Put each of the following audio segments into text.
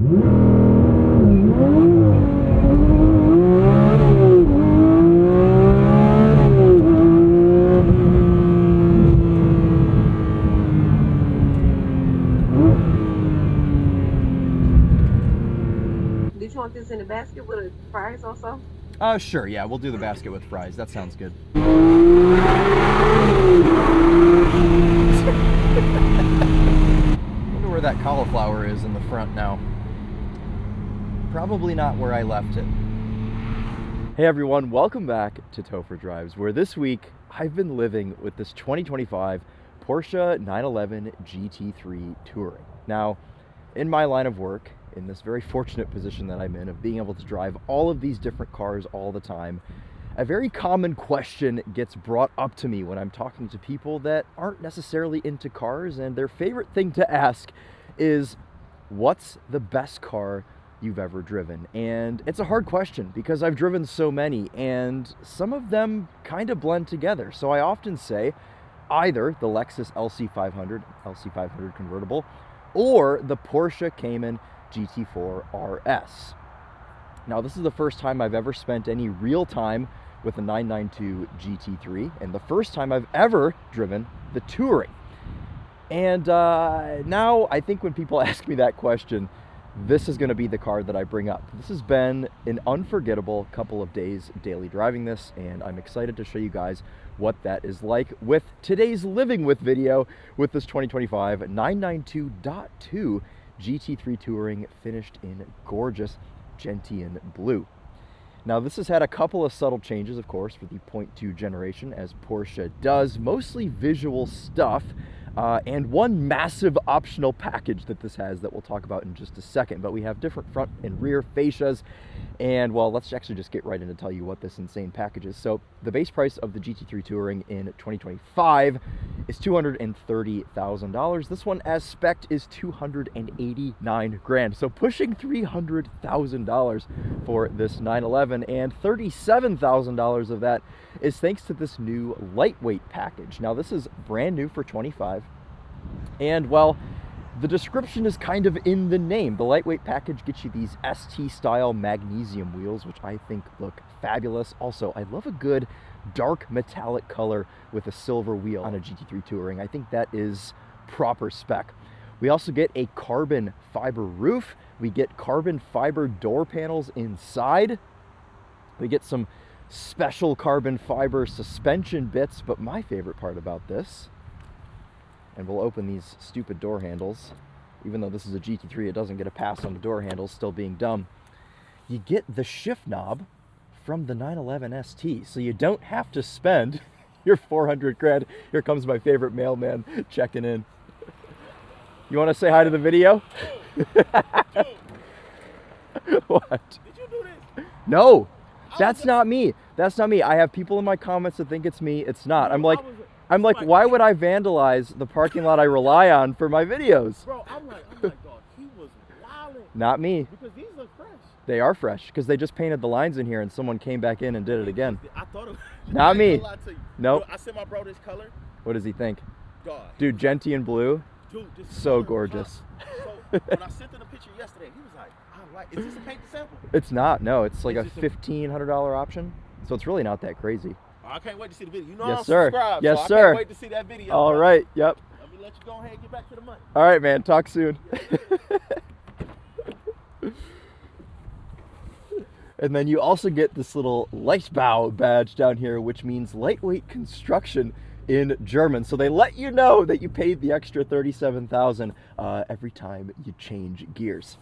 Did you want this in the basket with fries also? Sure, yeah, we'll do the basket with fries. That sounds good. I wonder where that cauliflower is in the front now. Probably not where I left it. Hey everyone, welcome back to Topher Drives, where this week I've been living with this 2025 Porsche 911 GT3 Touring. Now, in my line of work, in this very fortunate position that I'm in of being able to drive all of these different cars all the time, a very common question gets brought up to me when I'm talking to people that aren't necessarily into cars, and their favorite thing to ask is, what's the best car you've ever driven? And it's a hard question because I've driven so many and some of them kind of blend together. So I often say either the Lexus LC500 convertible or the Porsche Cayman GT4 RS. Now, this is the first time I've ever spent any real time with a 992 GT3 and the first time I've ever driven the Touring. And now I think when people ask me that question, this is going to be the car that I bring up. This has been an unforgettable couple of days daily driving this, and I'm excited to show you guys what that is like with today's Living With video with this 2025 992.2 GT3 Touring finished in gorgeous Gentian Blue. Now, this has had a couple of subtle changes, of course, for the 0.2 generation, as Porsche does, mostly visual stuff, and one massive optional package that this has that we'll talk about in just a second. But we have different front and rear fascias, and well, let's actually just get right in to tell you what this insane package is. So the base price of the GT3 Touring in 2025 is $230,000. This one as spec is $289 grand. So pushing $300,000 for this 911, and $37,000 of that is thanks to this new lightweight package. Now, this is brand new for 25, and well, the description is kind of in the name. The lightweight package gets you these ST style magnesium wheels, which I think look fabulous. Also, I love a good dark metallic color with a silver wheel on a GT3 Touring. I think that is proper spec. We also get a carbon fiber roof. We get carbon fiber door panels inside. We get some special carbon fiber suspension bits, but my favorite part about this, and we'll open these stupid door handles, even though this is a GT3, it doesn't get a pass on the door handles, still being dumb. You get the shift knob from the 911 ST, so you don't have to spend your 400 grand. Here comes my favorite mailman checking in. You want to say hi to the video? What? Did you do this? No, that's not me. That's not me. I have people in my comments that think it's me. It's not. I'm like, why would I vandalize the parking lot I rely on for my videos? Bro, I'm like, dog, he was wilding. Not me. Because these look fresh. They are fresh because they just painted the lines in here and someone came back in and did it again. I thought it was. Not me. Nope. I sent my bro this color. What does he think? God. Dude, Gentian Blue. Dude, this so gorgeous. So when I sent him the picture yesterday, he was like, is this a paint sample? It's not. No, it's like a $1,500 option. So it's really not that crazy. I can't wait to see the video. You know, yes, I'm sir. subscribed. Yes, so sir. I can't wait to see that video. All right. Yep. Let me let you go ahead and get back to the money. All right, man. Talk soon. And then you also get this little Leichtbau badge down here, which means lightweight construction in German. So they let you know that you paid the extra $37,000 every time you change gears.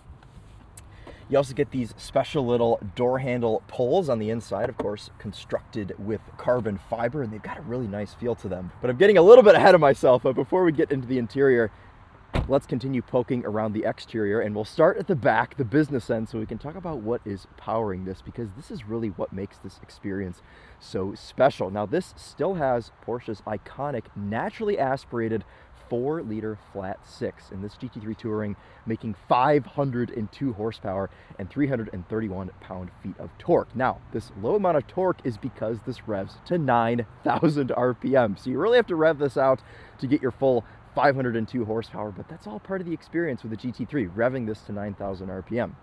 You also get these special little door handle pulls on the inside, of course, constructed with carbon fiber, and they've got a really nice feel to them. But I'm getting a little bit ahead of myself, but before we get into the interior, let's continue poking around the exterior, and we'll start at the back, the business end, so we can talk about what is powering this, because this is really what makes this experience so special. Now, this still has Porsche's iconic naturally aspirated 4-liter flat 6 in this GT3 Touring, making 502 horsepower and 331 pound-feet of torque. Now, this low amount of torque is because this revs to 9,000 RPM, so you really have to rev this out to get your full 502 horsepower, but that's all part of the experience with the GT3, revving this to 9,000 RPM.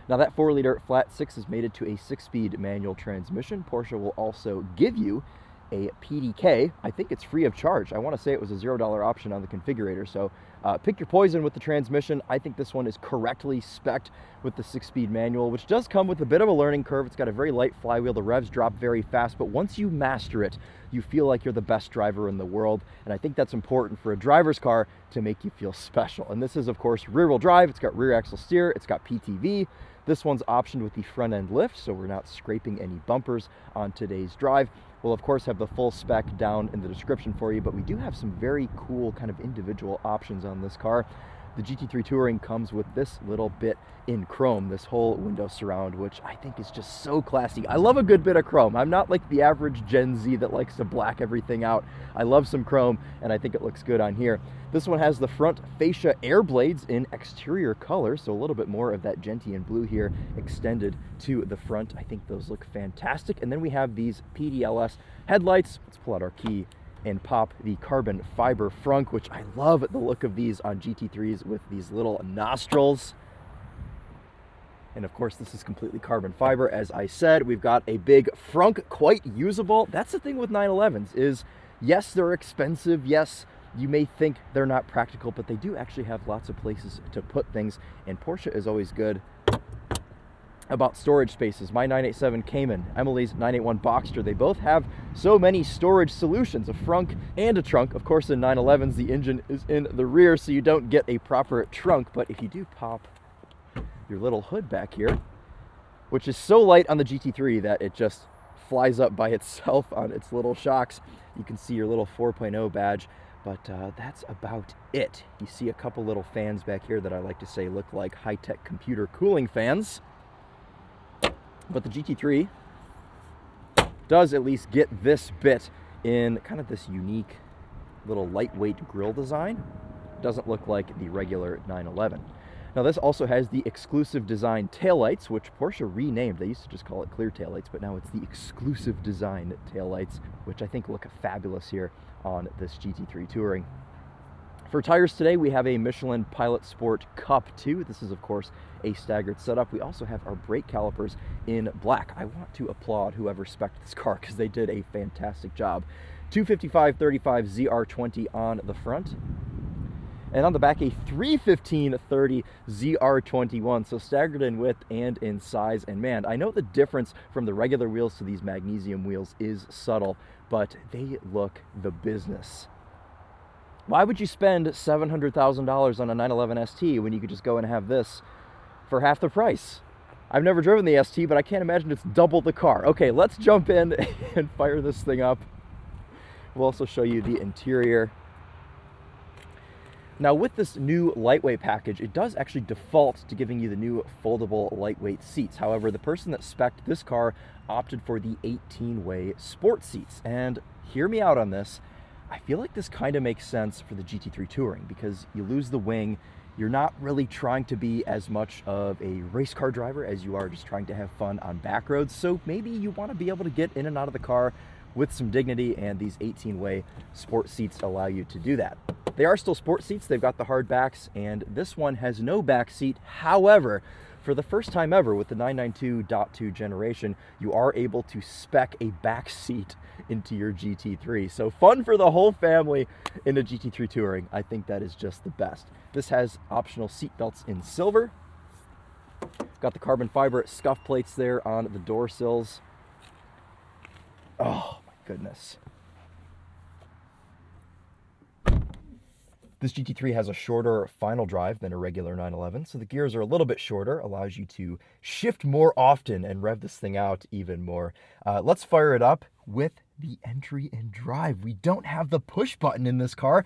Now that 4-liter flat 6 is mated to a 6-speed manual transmission. Porsche will also give you a PDK. I think it's free of charge. I want to say it was a $0 option on the configurator, so pick your poison with the transmission. I think this one is correctly spec'd with the 6-speed manual, which does come with a bit of a learning curve. It's got a very light flywheel. The revs drop very fast, but once you master it, you feel like you're the best driver in the world, and I think that's important for a driver's car to make you feel special. And this is, of course, rear-wheel drive. It's got rear axle steer. It's got PTV. This one's optioned with the front-end lift, so we're not scraping any bumpers on today's drive. We'll, of course, have the full spec down in the description for you, but we do have some very cool kind of individual options on this car. The GT3 Touring comes with this little bit in chrome, this whole window surround, which I think is just so classy. I love a good bit of chrome. I'm not like the average Gen Z that likes to black everything out. I love some chrome, and I think it looks good on here. This one has the front fascia Airblades in exterior color, so a little bit more of that Gentian Blue here extended to the front. I think those look fantastic. And then we have these PDLS headlights. Let's pull out our key and pop the carbon fiber frunk, which I love the look of these on GT3s with these little nostrils. And of course, this is completely carbon fiber. As I said, we've got a big frunk, quite usable. That's the thing with 911s is, yes, they're expensive. Yes, you may think they're not practical, but they do actually have lots of places to put things. And Porsche is always good about storage spaces. My 987 Cayman, Emily's 981 Boxster, they both have so many storage solutions, a frunk and a trunk. Of course, in 911s, the engine is in the rear, so you don't get a proper trunk. But if you do pop your little hood back here, which is so light on the GT3 that it just flies up by itself on its little shocks, you can see your little 4.0 badge. But that's about it. You see a couple little fans back here that I like to say look like high-tech computer cooling fans. But the GT3 does at least get this bit in kind of this unique little lightweight grille design. Doesn't look like the regular 911. Now this also has the exclusive design taillights, which Porsche renamed. They used to just call it clear taillights, but now it's the exclusive design taillights, which I think look fabulous here on this GT3 Touring. For tires today, we have a Michelin Pilot Sport Cup 2. This is, of course, a staggered setup. We also have our brake calipers in black. I want to applaud whoever spec'd this car because they did a fantastic job. 255/35 ZR20 on the front. And on the back, a 315/30 ZR21, so staggered in width and in size. And man, I know the difference from the regular wheels to these magnesium wheels is subtle, but they look the business. Why would you spend $700,000 on a 911 ST when you could just go and have this for half the price? I've never driven the ST, but I can't imagine it's double the car. Okay, let's jump in and fire this thing up. We'll also show you the interior. Now with this new lightweight package, it does actually default to giving you the new foldable lightweight seats. However, the person that spec'd this car opted for the 18-way sport seats. And hear me out on this. I feel like this kind of makes sense for the GT3 Touring because you lose the wing. You're not really trying to be as much of a race car driver as you are just trying to have fun on back roads. So maybe you want to be able to get in and out of the car with some dignity, and these 18-way sport seats allow you to do that. They are still sport seats. They've got the hard backs, and this one has no back seat. However, for the first time ever with the 992.2 generation, you are able to spec a back seat into your GT3. So fun for the whole family in a GT3 Touring. I think that is just the best. This has optional seat belts in silver. Got the carbon fiber scuff plates there on the door sills. Oh my goodness. This GT3 has a shorter final drive than a regular 911, so the gears are a little bit shorter, allows you to shift more often and rev this thing out even more. Let's fire it up with the entry and drive. We don't have the push button in this car,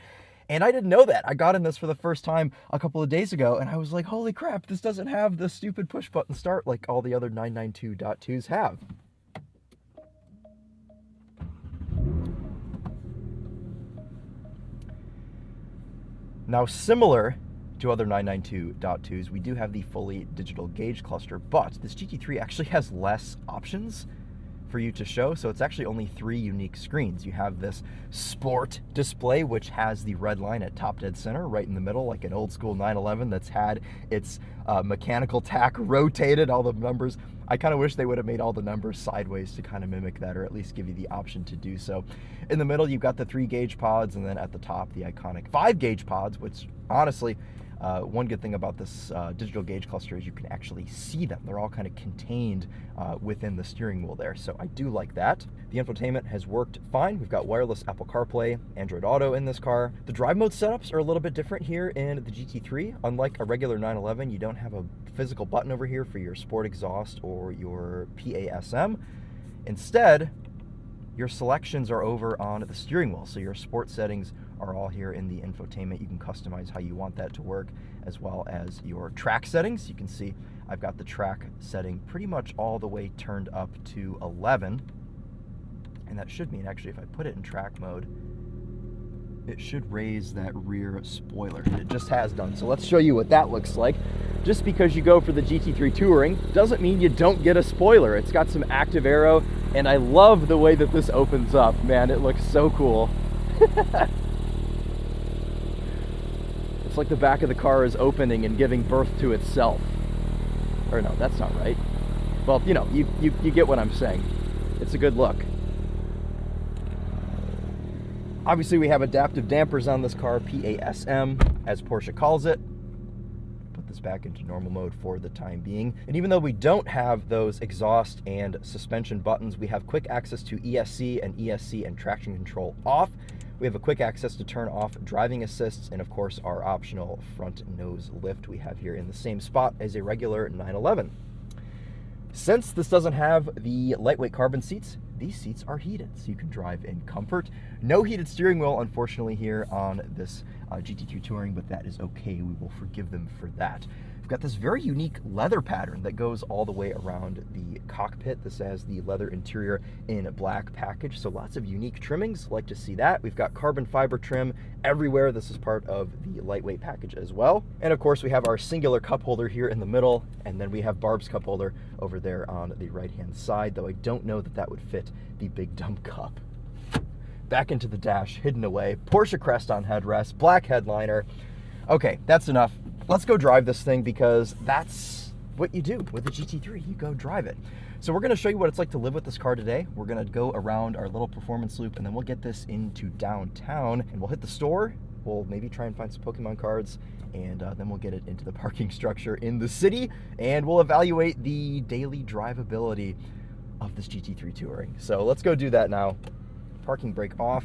and I didn't know that. I got in this for the first time a couple of days ago, and I was like, holy crap, this doesn't have the stupid push button start like all the other 992.2s have. Now, similar to other 992.2s, we do have the fully digital gauge cluster, but this GT3 actually has less options for you to show, so it's actually only 3 unique screens. You have this sport display, which has the red line at top dead center, right in the middle, like an old school 911 that's had its mechanical tack rotated, all the numbers. I kind of wish they would have made all the numbers sideways to kind of mimic that, or at least give you the option to do so. In the middle, you've got the 3 gauge pods, and then at the top, the iconic 5 gauge pods, which honestly, one good thing about this digital gauge cluster is you can actually see them. They're all kind of contained within the steering wheel there, so I do like that. The infotainment has worked fine. We've got wireless Apple CarPlay, Android Auto in this car. The drive mode setups are a little bit different here in the GT3. Unlike a regular 911, you don't have a physical button over here for your sport exhaust or your PASM. Instead, your selections are over on the steering wheel, so your sport settings are all here in the infotainment. You can customize how you want that to work, as well as your track settings. You can see I've got the track setting pretty much all the way turned up to 11, and that should mean, actually, if I put it in track mode, it should raise that rear spoiler. It just has done. So let's show you what that looks like. Just because you go for the GT3 Touring doesn't mean you don't get a spoiler. It's got some active aero, and I love the way that this opens up. Man, it looks so cool. It's like the back of the car is opening and giving birth to itself. Or no, that's not right. Well, you know, you get what I'm saying. It's a good look. Obviously, we have adaptive dampers on this car, PASM, as Porsche calls it. Put this back into normal mode for the time being. And even though we don't have those exhaust and suspension buttons, we have quick access to ESC and traction control off. We have a quick access to turn off driving assists, and of course our optional front nose lift we have here in the same spot as a regular 911. Since this doesn't have the lightweight carbon seats, these seats are heated, so you can drive in comfort. No heated steering wheel, unfortunately, here on this GT3 Touring, but that is okay. We will forgive them for that. We've got this very unique leather pattern that goes all the way around the cockpit. This has the leather interior in a black package, so lots of unique trimmings. Like to see that. We've got carbon fiber trim everywhere. This is part of the lightweight package as well. And of course, we have our singular cup holder here in the middle, and then we have Barb's cup holder over there on the right-hand side, though I don't know that that would fit the big dumb cup. Back into the dash, hidden away. Porsche crest on headrest, black headliner. Okay, that's enough. Let's go drive this thing, because that's what you do with the GT3. You go drive it. So we're going to show you what it's like to live with this car today. We're going to go around our little performance loop, and then we'll get this into downtown, and we'll hit the store. We'll maybe try and find some Pokemon cards, and then we'll get it into the parking structure in the city, and we'll evaluate the daily drivability of this GT3 Touring. So let's go do that now. Parking brake off.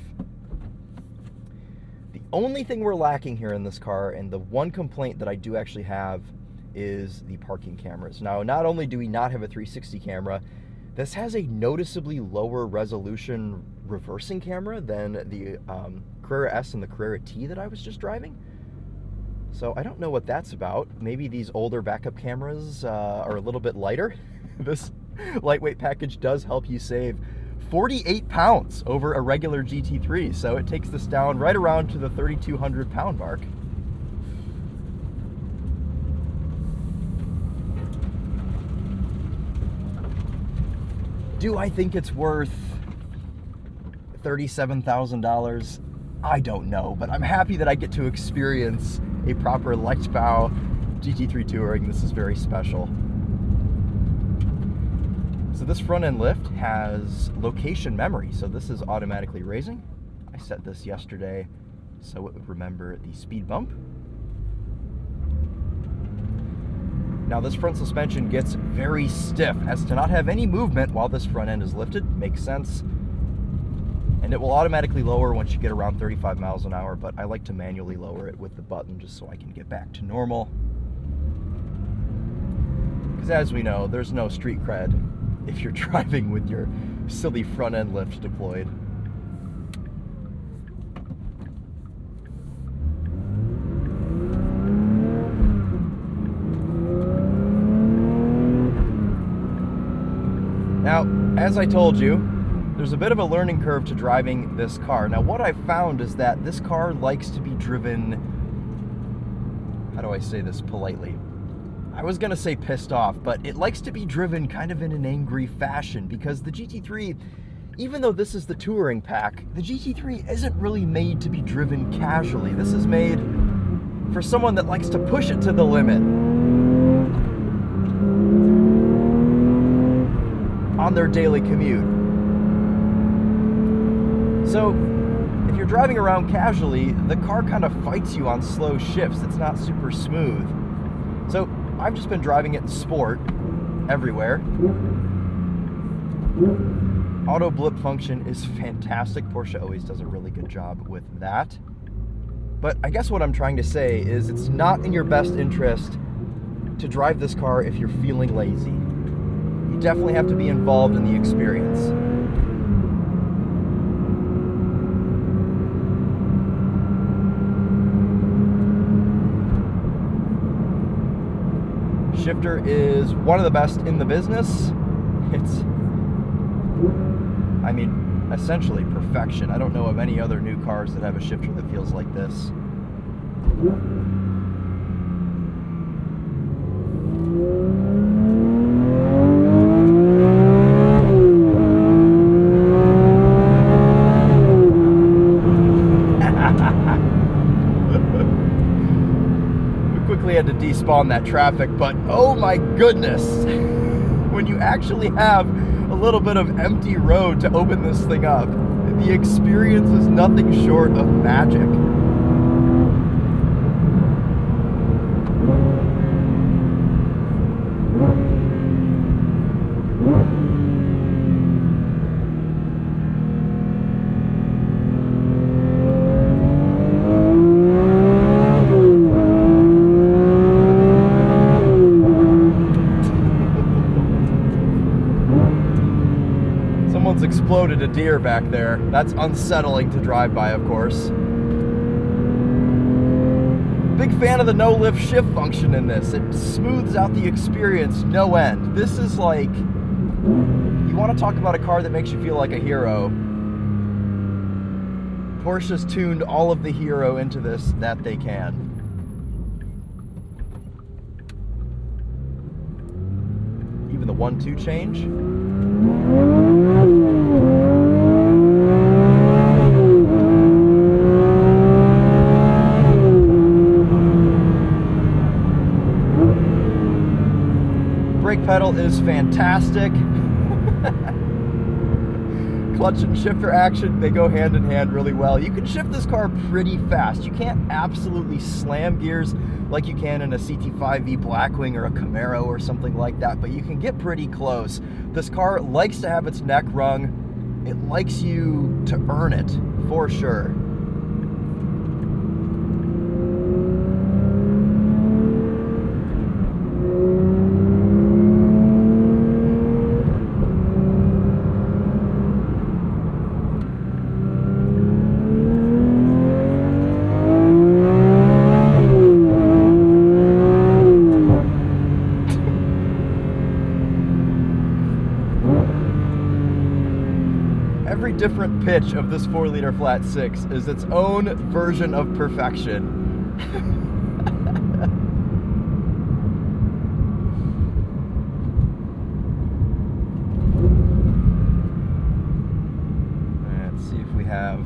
The only thing we're lacking here in this car, and the one complaint that I do actually have, is the parking cameras. Now, not only do we not have a 360 camera, this has a noticeably lower resolution reversing camera than the Carrera S and the Carrera T that I was just driving. So I don't know what that's about. Maybe these older backup cameras are a little bit lighter. This lightweight package does help you save 48 pounds over a regular GT3, so it takes this down right around to the 3,200 pound mark. Do I think it's worth $37,000? I don't know, but I'm happy that I get to experience a proper light bow GT3 Touring. This is very special. So this front end lift has location memory, so this is automatically raising. I set this yesterday so it would remember the speed bump. Now this front suspension gets very stiff as to not have any movement while this front end is lifted. Makes sense. And it will automatically lower once you get around 35 miles an hour, but I like to manually lower it with the button just so I can get back to normal. Because as we know, there's no street cred if you're driving with your silly front end lift deployed. Now, as I told you, there's a bit of a learning curve to driving this car. Now, what I've found is that this car likes to be driven, how do I say this politely? I was gonna say pissed off, but it likes to be driven kind of in an angry fashion, because the GT3, even though this is the touring pack, the GT3 isn't really made to be driven casually. This is made for someone that likes to push it to the limit on their daily commute. So if you're driving around casually, the car kind of fights you on slow shifts. It's not super smooth. So I've just been driving it in sport everywhere. Auto blip function is fantastic. Porsche always does a really good job with that. But I guess what I'm trying to say is it's not in your best interest to drive this car if you're feeling lazy. You definitely have to be involved in the experience. Shifter is one of the best in the business. It's, I mean, essentially perfection. I don't know of any other new cars that have a shifter that feels like this. We had to despawn that traffic, but oh my goodness, when you actually have a little bit of empty road to open this thing up, the experience is nothing short of magic. Exploded a deer back there. That's unsettling to drive by, of course. Big fan of the no lift shift function in this. It smooths out the experience no end. This is like, you want to talk about a car that makes you feel like a hero. Porsche's tuned all of the hero into this that they can. Even the 1-2 change. Brake pedal is fantastic. Clutch and shifter action, they go hand in hand really well. You can shift this car pretty fast. You can't absolutely slam gears like you can in a CT5V Blackwing or a Camaro or something like that, but you can get pretty close. This car likes to have its neck wrung. It likes you to earn it, for sure. Every different pitch of this 4-liter flat 6 is its own version of perfection. Let's see if we have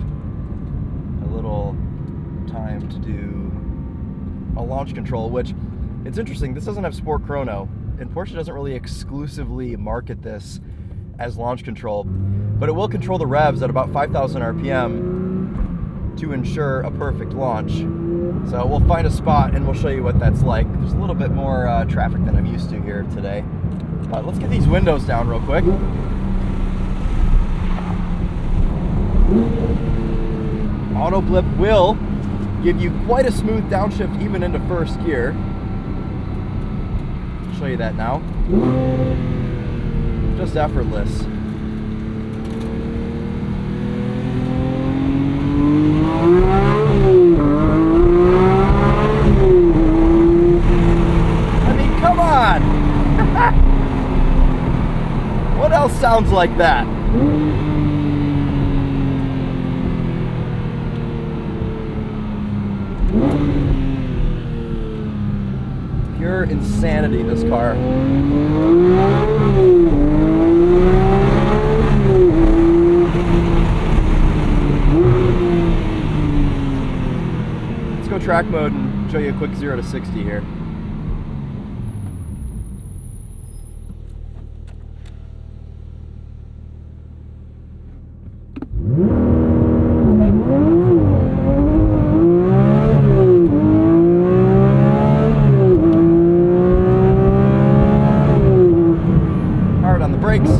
a little time to do a launch control, which, it's interesting, this doesn't have Sport Chrono, and Porsche doesn't really exclusively market this as launch control, but it will control the revs at about 5,000 RPM to ensure a perfect launch. So we'll find a spot and we'll show you what that's like. There's a little bit more traffic than I'm used to here today. But let's get these windows down real quick. Auto blip will give you quite a smooth downshift even into first gear. I'll show you that now. Just effortless. I mean, come on! What else sounds like that? Pure pure insanity, this car. Let's go track mode and show you a quick 0 to 60 here. Hard on the brakes.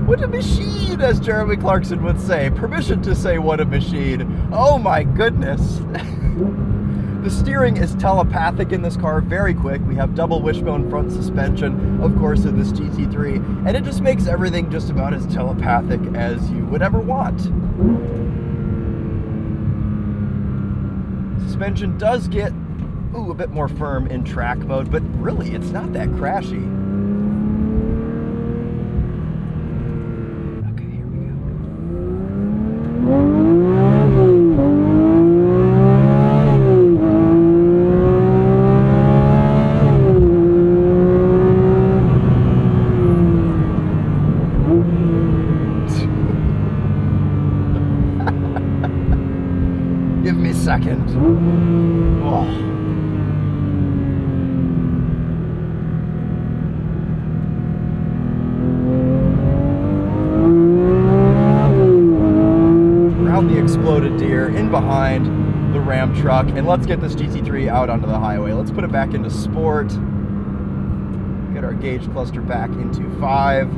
What a machine, as Jeremy Clarkson would say. Permission to say what a machine. Oh my goodness. The steering is telepathic in this car, very quick. We have double wishbone front suspension, of course, in this GT3, and it just makes everything just about as telepathic as you would ever want. Suspension does get, a bit more firm in track mode, but really, it's not that crashy. Okay, here we go. Give me a second. Oh. Around the exploded deer, in behind the Ram truck, and let's get this GT3 out onto the highway. Let's put it back into sport. Get our gauge cluster back into 5.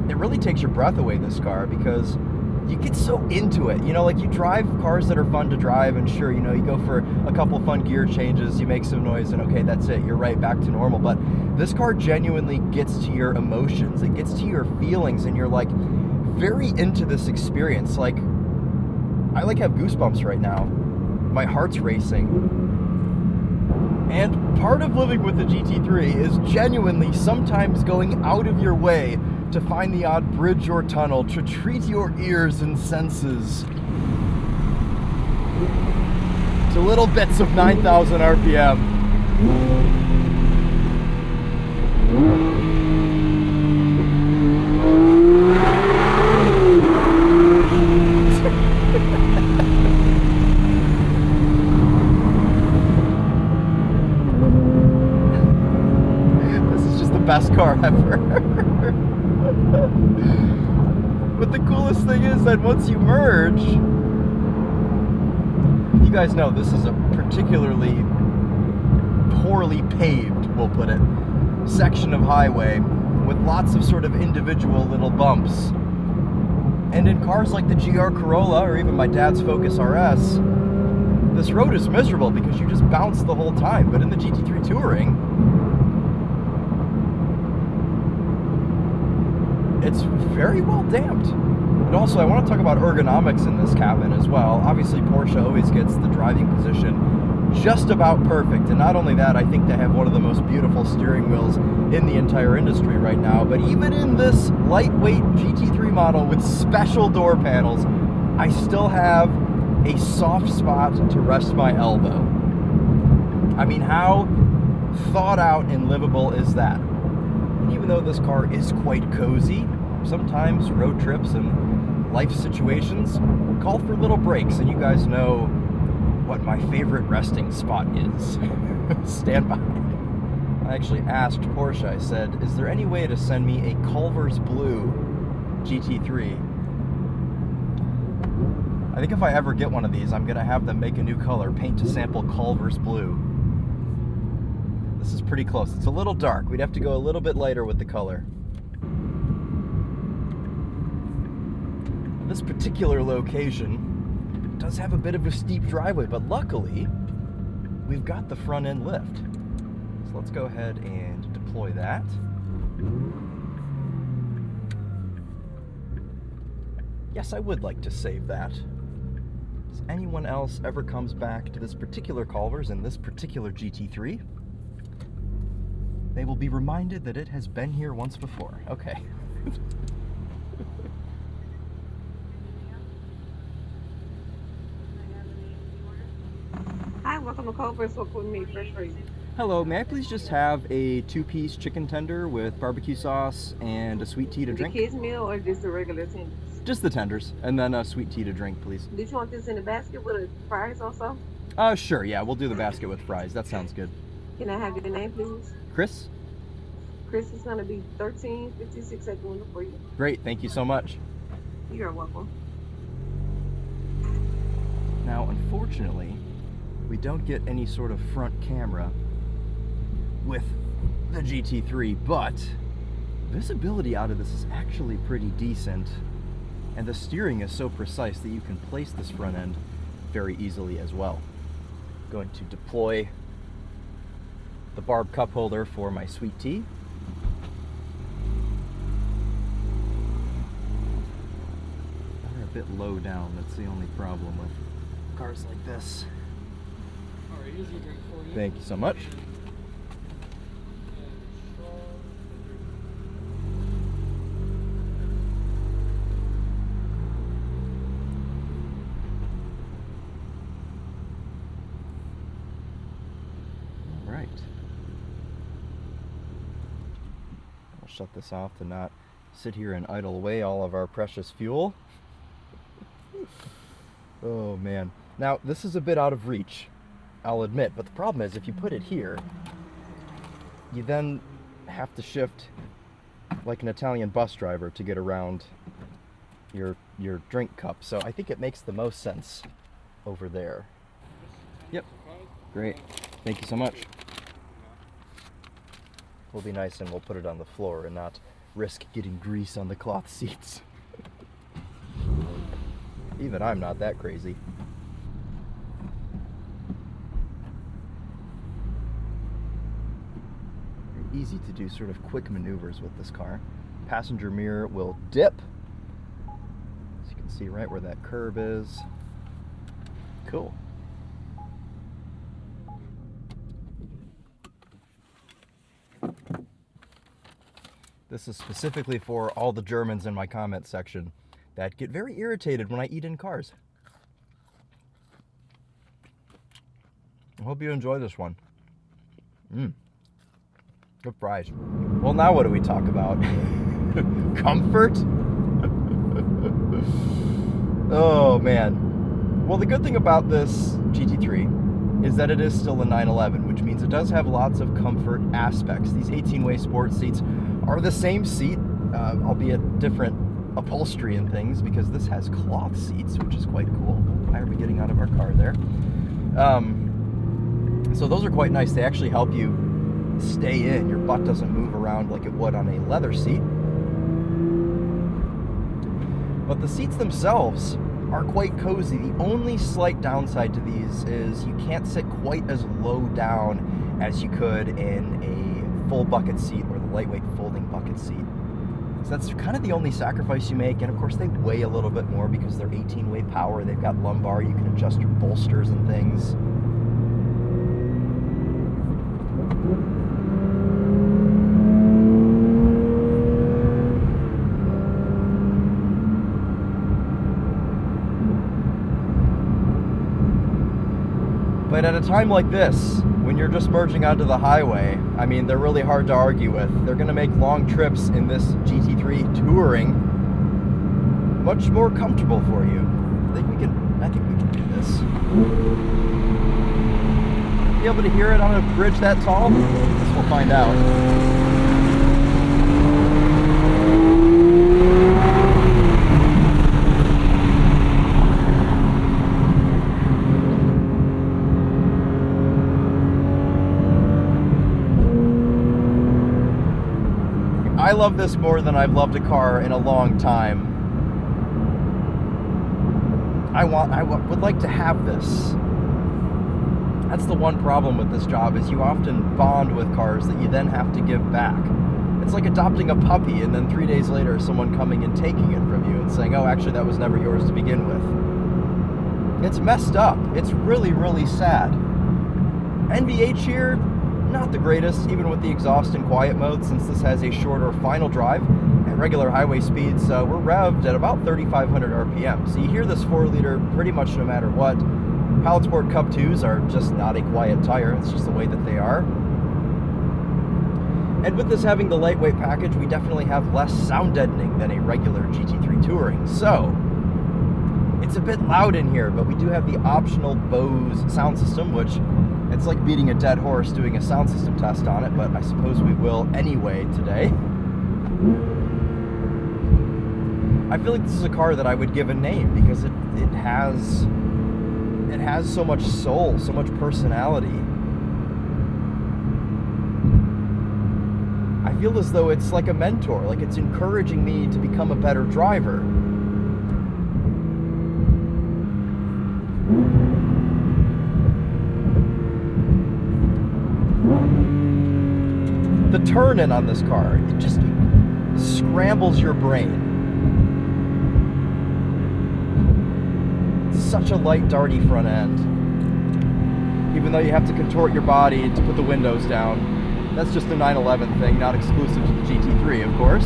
It really takes your breath away, this car, because you get so into it. You know, like, you drive cars that are fun to drive, and sure, you know, you go for a couple fun gear changes, you make some noise, and okay, that's it, you're right back to normal. But this car genuinely gets to your emotions, it gets to your feelings, and you're like very into this experience. Like, I like have goosebumps right now. My heart's racing. And part of living with the GT3 is genuinely sometimes going out of your way to find the odd bridge or tunnel to treat your ears and senses to little bits of 9,000 RPM. This is just the best car ever. But the coolest thing is that once you merge, you guys know this is a particularly poorly paved, we'll put it, section of highway with lots of sort of individual little bumps. And in cars like the GR Corolla or even my dad's Focus RS, this road is miserable because you just bounce the whole time. But in the GT3 Touring, it's very well damped. And also, I want to talk about ergonomics in this cabin as well. Obviously, Porsche always gets the driving position just about perfect. And not only that, I think they have one of the most beautiful steering wheels in the entire industry right now. But even in this lightweight GT3 model with special door panels, I still have a soft spot to rest my elbow. I mean, how thought out and livable is that? And even though this car is quite cozy, sometimes road trips and life situations call for little breaks, and you guys know what my favorite resting spot is. Stand by. I actually asked Porsche, I said, is there any way to send me a Culver's Blue GT3? I think if I ever get one of these, I'm gonna have them make a new color, paint to sample Culver's Blue. This is pretty close. It's a little dark. We'd have to go a little bit lighter with the color. This particular location does have a bit of a steep driveway, but luckily, we've got the front end lift. So let's go ahead and deploy that. Yes, I would like to save that. If anyone else ever comes back to this particular Culver's and this particular GT3, they will be reminded that it has been here once before. Okay. Hi, welcome to Culver. So with me, fresh for you. Hello, may I please just have a 2-piece chicken tender with barbecue sauce and a sweet tea to The drink? kids meal or just the regular tenders? Just the tenders, and then a sweet tea to drink, please. Did you want this in the basket with fries also? Sure, yeah, we'll do the basket with fries. That sounds good. Can I have your name, please? Chris? Chris is gonna be 1356 at the window for you. Great, thank you so much. You're welcome. Now, unfortunately, we don't get any sort of front camera with the GT3, but visibility out of this is actually pretty decent, and the steering is so precise that you can place this front end very easily as well. Going to deploy the barb cup holder for my sweet tea. They're a bit low down, that's the only problem with cars like this. Alright, here's your drink for you. Thank you so much. All right. I'll shut this off to not sit here and idle away all of our precious fuel. Oh man. Now, this is a bit out of reach, I'll admit, but the problem is if you put it here, you then have to shift like an Italian bus driver to get around your drink cup. So I think it makes the most sense over there. Yep. Great. Thank you so much. We'll be nice and we'll put it on the floor and not risk getting grease on the cloth seats. Even I'm not that crazy. Very easy to do sort of quick maneuvers with this car. Passenger mirror will dip. As you can see right where that curb is. Cool. This is specifically for all the Germans in my comment section that get very irritated when I eat in cars. I hope you enjoy this one. Good fries. Well, now what do we talk about? Comfort? Oh man. Well, the good thing about this GT3 is that it is still a 911, which means it does have lots of comfort aspects. These 18-way sport seats are the same seat, albeit different upholstery and things, because this has cloth seats, which is quite cool. Why are we getting out of our car there? So those are quite nice. They actually help you stay in. Your butt doesn't move around like it would on a leather seat. But the seats themselves are quite cozy. The only slight downside to these is you can't sit quite as low down as you could in a full bucket seat or the lightweight folding bucket seat. So that's kind of the only sacrifice you make. And of course they weigh a little bit more because they're 18-way power. They've got lumbar. You can adjust your bolsters and things. But at a time like this, when you're just merging onto the highway, I mean, they're really hard to argue with. They're going to make long trips in this GT3 Touring much more comfortable for you. I think we can do this. Be able to hear it on a bridge that tall? I guess we'll find out. I love this more than I've loved a car in a long time. I would like to have this. That's the one problem with this job, is you often bond with cars that you then have to give back. It's like adopting a puppy and then 3 days later someone coming and taking it from you and saying, oh, actually that was never yours to begin with. It's messed up. It's really, really sad. NVH here, not the greatest, even with the exhaust and quiet mode, since this has a shorter final drive. At regular highway speeds, we're revved at about 3,500 RPM. So you hear this 4-liter pretty much no matter what. Pilot Sport Cup 2s are just not a quiet tire. It's just the way that they are. And with this having the lightweight package, we definitely have less sound deadening than a regular GT3 Touring. So it's a bit loud in here, but we do have the optional Bose sound system, which it's like beating a dead horse doing a sound system test on it, but I suppose we will anyway today. I feel like this is a car that I would give a name because it has so much soul, so much personality. I feel as though it's like a mentor, like it's encouraging me to become a better driver. The turn-in on this car, it just scrambles your brain. It's such a light, darty front end. Even though you have to contort your body to put the windows down. That's just a 911 thing, not exclusive to the GT3, of course.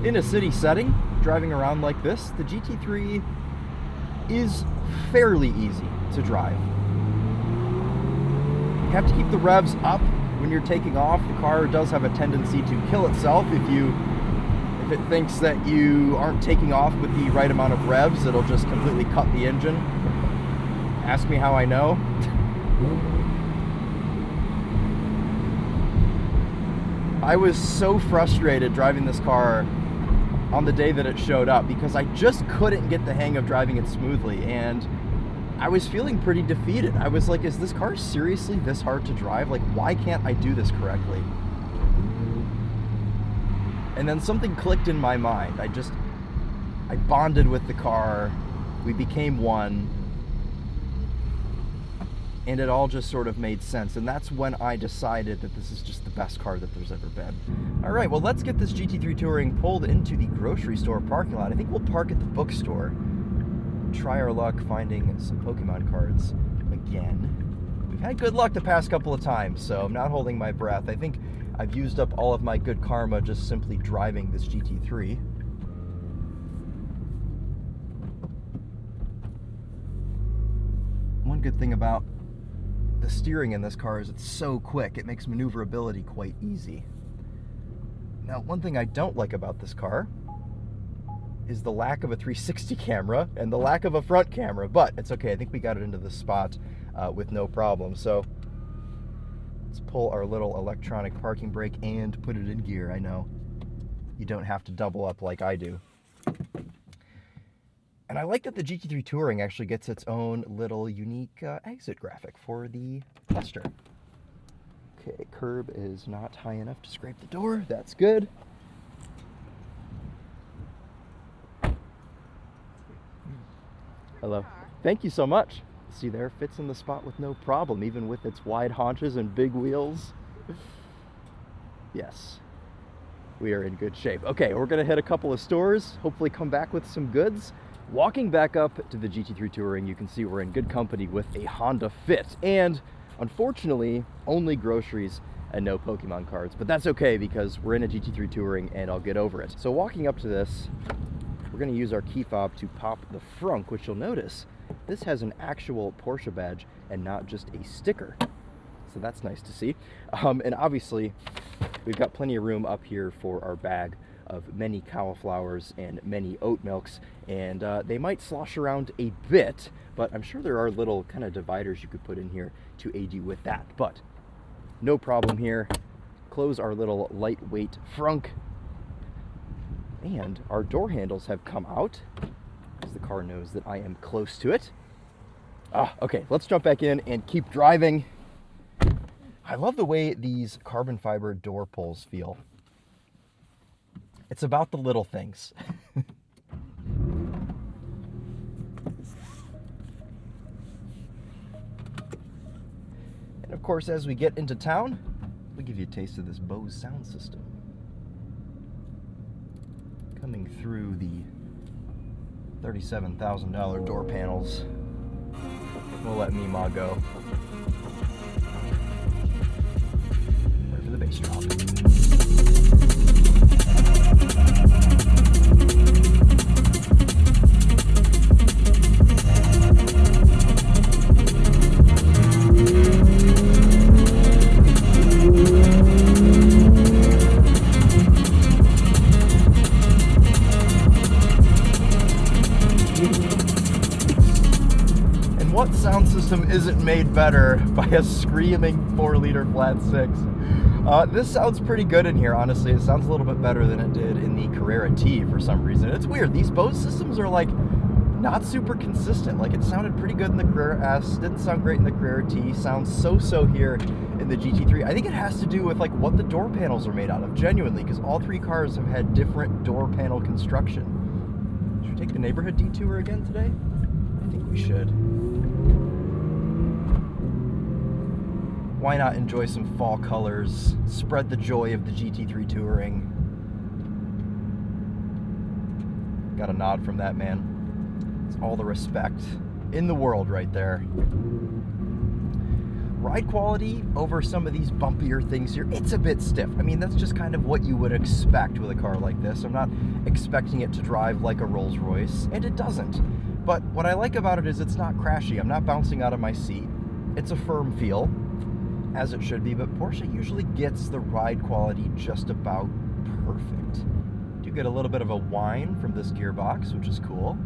In a city setting, driving around like this, the GT3 is fairly easy to drive. You have to keep the revs up when you're taking off. The car does have a tendency to kill itself if it thinks that you aren't taking off with the right amount of revs. It'll just completely cut the engine. Ask me how I know. I was so frustrated driving this car on the day that it showed up because I just couldn't get the hang of driving it smoothly, and I was feeling pretty defeated. I was like, is this car seriously this hard to drive? Like, why can't I do this correctly? And then something clicked in my mind. I bonded with the car. We became one. And it all just sort of made sense. And that's when I decided that this is just the best car that there's ever been. All right, well, let's get this GT3 Touring pulled into the grocery store parking lot. I think we'll park at the bookstore. Try our luck finding some Pokemon cards again. We've had good luck the past couple of times, so I'm not holding my breath. I think I've used up all of my good karma just simply driving this GT3. One good thing about the steering in this car is it's so quick. It makes maneuverability quite easy. Now, one thing I don't like about this car is the lack of a 360 camera and the lack of a front camera, but it's okay. I think we got it into the spot with no problem. So let's pull our little electronic parking brake and put it in gear. I know you don't have to double up like I do. And I like that the GT3 Touring actually gets its own little unique exit graphic for the Cluster. Okay, curb is not high enough to scrape the door. That's good. Hello. Thank you so much. See there, fits in the spot with no problem, even with its wide haunches and big wheels. Yes, we are in good shape. Okay, we're gonna hit a couple of stores, hopefully come back with some goods. Walking back up to the GT3 Touring, you can see we're in good company with a Honda Fit, and unfortunately, only groceries and no Pokemon cards, but that's okay because we're in a GT3 Touring and I'll get over it. So walking up to this, we're gonna use our key fob to pop the frunk, which you'll notice, this has an actual Porsche badge and not just a sticker. So that's nice to see. And obviously, we've got plenty of room up here for our bag of many cauliflowers and many oat milks, and they might slosh around a bit, but I'm sure there are little kind of dividers you could put in here to aid you with that. But no problem here. Close our little lightweight frunk, and our door handles have come out because the car knows that I am close to it. Okay, let's jump back in and keep driving. I love the way these carbon fiber door pulls feel. It's about the little things. And of course, as we get into town, we'll give you a taste of this Bose sound system. Coming through the $37,000 door panels. We'll let Meemaw go. Wait for the bass drop. What sound system isn't made better by a screaming 4-liter flat 6? This sounds pretty good in here, honestly. It sounds a little bit better than it did in the Carrera T for some reason. It's weird. These Bose systems are like not super consistent. Like it sounded pretty good in the Carrera S, didn't sound great in the Carrera T, sounds so-so here in the GT3. I think it has to do with like what the door panels are made out of, genuinely, because all three cars have had different door panel construction. Should we take the neighborhood detour again today? I think we should. Why not enjoy some fall colors, spread the joy of the GT3 Touring. Got a nod from that man. It's all the respect in the world right there. Ride quality over some of these bumpier things here, it's a bit stiff. I mean, that's just kind of what you would expect with a car like this. I'm not expecting it to drive like a Rolls Royce, and it doesn't. But what I like about it is it's not crashy. I'm not bouncing out of my seat. It's a firm feel, as it should be, but Porsche usually gets the ride quality just about perfect. You get a little bit of a whine from this gearbox, which is cool.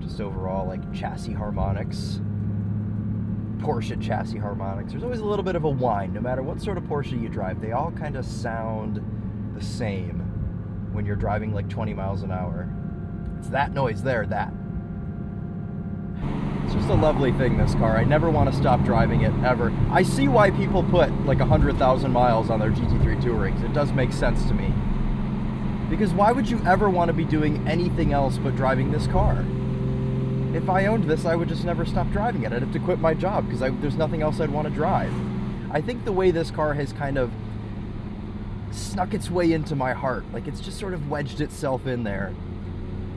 Just overall, like chassis harmonics, Porsche chassis harmonics. There's always a little bit of a whine, no matter what sort of Porsche you drive. They all kind of sound the same when you're driving like 20 miles an hour. It's that noise there, that. It's just a lovely thing, this car. I never want to stop driving it, ever. I see why people put like 100,000 miles on their GT3 Tourings. It does make sense to me. Because why would you ever want to be doing anything else but driving this car? If I owned this, I would just never stop driving it. I'd have to quit my job because there's nothing else I'd want to drive. I think the way this car has kind of snuck its way into my heart, like it's just sort of wedged itself in there.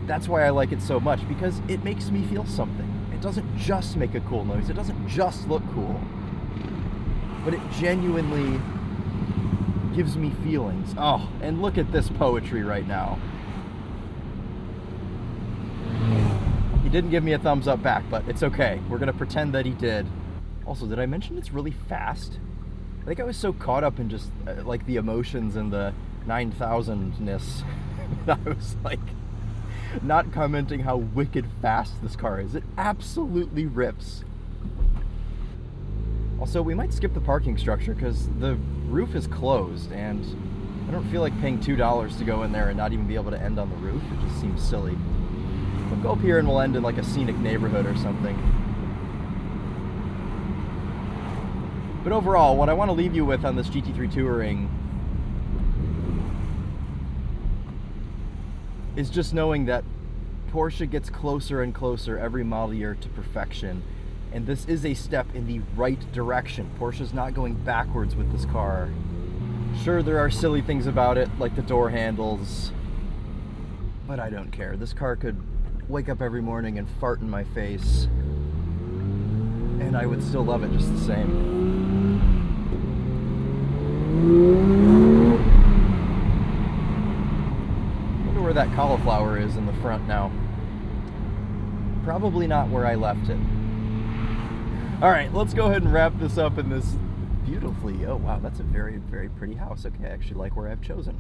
That's why I like it so much, because it makes me feel something. It doesn't just make a cool noise, it doesn't just look cool, but it genuinely gives me feelings. Oh, and look at this poetry right now. He didn't give me a thumbs up back, but it's okay. We're gonna pretend that he did. Also, did I mention it's really fast? I think I was so caught up in just like the emotions and the 9,000-ness that I was like not commenting how wicked fast this car is. It absolutely rips. Also, we might skip the parking structure because the roof is closed and I don't feel like paying $2 to go in there and not even be able to end on the roof. It just seems silly. We'll go up here and we'll end in like a scenic neighborhood or something. But overall, what I want to leave you with on this GT3 Touring is just knowing that Porsche gets closer and closer every model year to perfection, and this is a step in the right direction. Porsche's not going backwards with this car. Sure, there are silly things about it, like the door handles, but I don't care. This car could wake up every morning and fart in my face, and I would still love it just the same. Where that cauliflower is in the front now. Probably not where I left it. All right, let's go ahead and wrap this up in this beautifully, oh wow, that's a very, very pretty house. Okay, I actually like where I've chosen.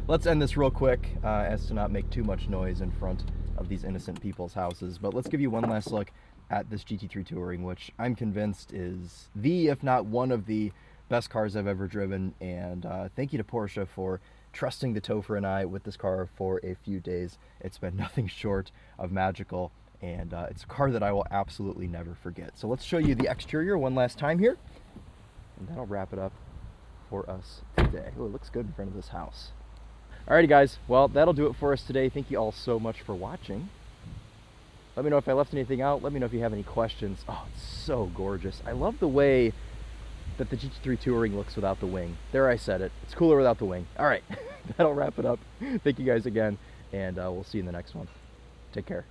Let's end this real quick as to not make too much noise in front of these innocent people's houses, but let's give you one last look at this GT3 Touring, which I'm convinced is the, if not one of the best cars I've ever driven, and thank you to Porsche for trusting the Topher and I with this car for a few days. It's been nothing short of magical, and it's a car that I will absolutely never forget. So let's show you the exterior one last time here, and that'll wrap it up for us today. Oh, it looks good in front of this house. Alrighty guys, well that'll do it for us today. Thank you all so much for watching. Let me know if I left anything out. Let me know if you have any questions. Oh, it's so gorgeous. I love the way that the GT3 Touring looks without the wing. There, I said it. It's cooler without the wing. All right, that'll wrap it up. Thank you guys again, and we'll see you in the next one. Take care.